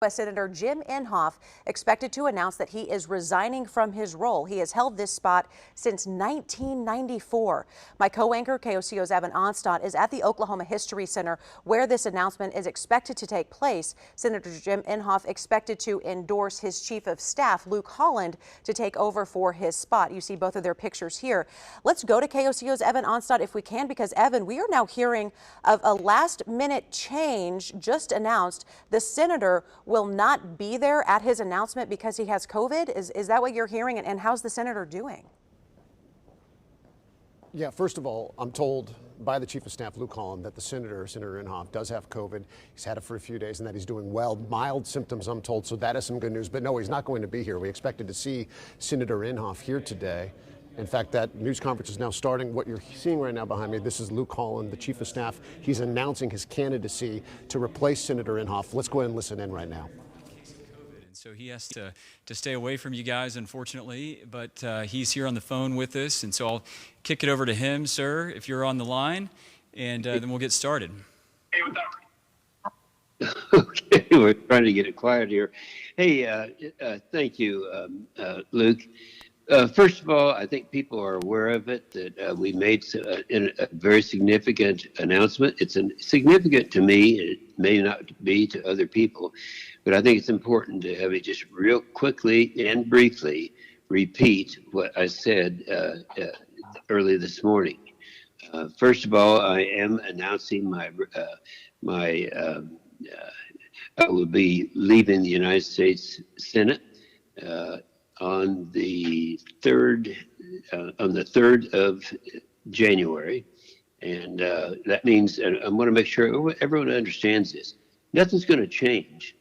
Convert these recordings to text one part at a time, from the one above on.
U.S. Senator Jim Inhofe expected to announce that he is resigning from his role. He has held this spot since 1994. My co-anchor, KOCO's Evan Onstott, is at the Oklahoma History Center where this announcement is expected to take place. Senator Jim Inhofe expected to endorse his chief of staff, Luke Holland, to take over for his spot. You see both of their pictures here. Let's go to KOCO's Evan Onstott if we can, because Evan, we are now hearing of a last-minute change just announced. The senator will not be there at his announcement because he has COVID. Is that what you're hearing? And how's the senator doing? Yeah, first of all, I'm told by the Chief of Staff, Luke Holland, that Senator Inhofe does have COVID. He's had it for a few days and that he's doing well. Mild symptoms, I'm told, so that is some good news. But no, he's not going to be here. We expected to see Senator Inhofe here today. In fact, that news conference is now starting. What you're seeing right now behind me, this is Luke Holland, the Chief of Staff. He's announcing his candidacy to replace Senator Inhofe. Let's go ahead and listen in right now. So he has to stay away from you guys, unfortunately, but he's here on the phone with us, and so I'll kick it over to him, sir, if you're on the line, and then we'll get started. Okay, we're trying to get it quiet here. Hey, thank you, Luke. First of all, I think people are aware of it, that we made a very significant announcement. It's significant to me. It may not be to other people, but I think it's important to have it just real quickly and briefly repeat what I said early this morning. First of all, I am announcing I will be leaving the United States Senate on the 3rd of January, and that means, and I want to make sure everyone understands this. Nothing's going to change,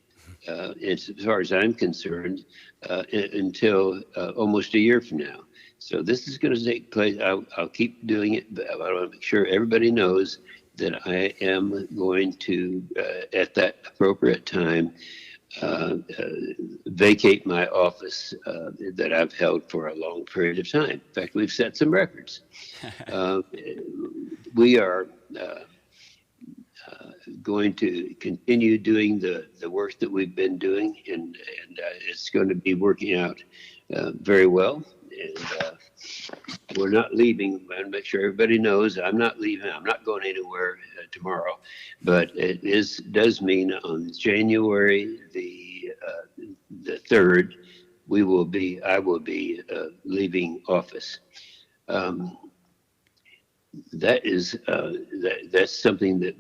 as far as I'm concerned, until almost a year from now. So this is going to take place. I'll keep doing it, but I want to make sure everybody knows that I am going to, at that appropriate time, vacate my office that I've held for a long period of time. In fact, we've set some records. We are going to continue doing the work that we've been doing, and it's going to be working out very well. And we're not leaving. I want to make sure everybody knows I'm not leaving. I'm not going anywhere tomorrow. But it does mean on January the 3rd, I will be leaving office. That's something that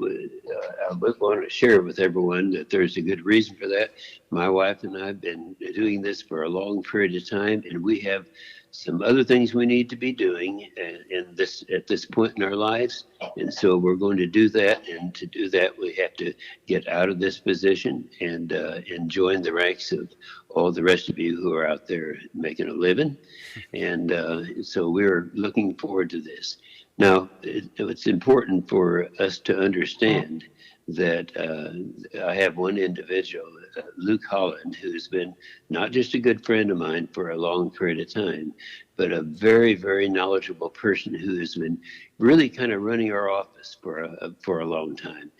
I would want to share with everyone, that there's a good reason for that. My wife and I have been doing this for a long period of time, and we have some other things we need to be doing at this point in our lives, and so we're going to do that. And to do that, we have to get out of this position and join the ranks of all the rest of you who are out there making a living. And so we're looking forward to this. Now, it's important for us to understand that I have one individual, Luke Holland, who's been not just a good friend of mine for a long period of time, but a very, very knowledgeable person who has been really kind of running our office for a long time.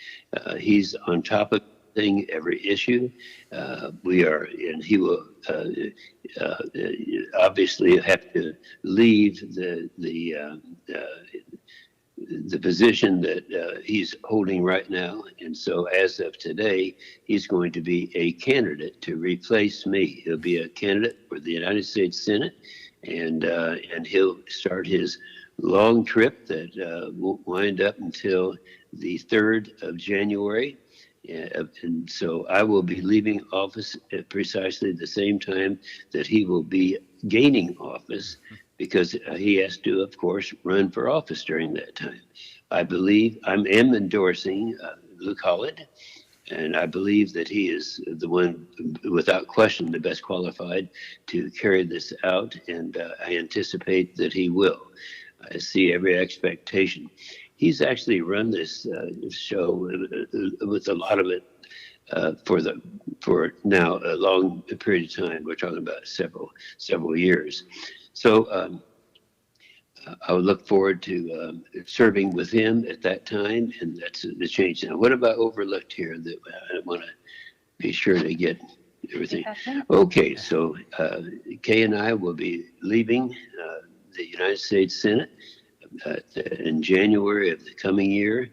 He's on top of every issue. And he will obviously have to leave the position that he's holding right now. And so as of today, he's going to be a candidate to replace me. He'll be a candidate for the United States Senate, and he'll start his long trip that won't wind up until the 3rd of January. And so I will be leaving office at precisely the same time that he will be gaining office, because he has to, of course, run for office during that time. I believe I am endorsing Luke Holland, and I believe that he is the one, without question, the best qualified to carry this out, and I anticipate that he will. I see every expectation. He's actually run this show with a lot of it for now a long period of time. We're talking about several years. So I would look forward to serving with him at that time, and that's the change. Now, what have I overlooked here that I want to be sure to get everything. Okay, so Kay and I will be leaving the United States Senate in January of the coming year,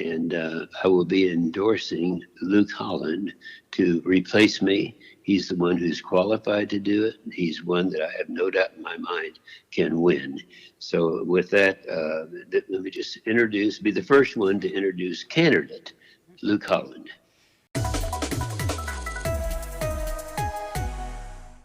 and I will be endorsing Luke Holland to replace me. He's the one who's qualified to do it. He's one that I have no doubt in my mind can win. So with that, let me just be the first one to introduce candidate Luke Holland.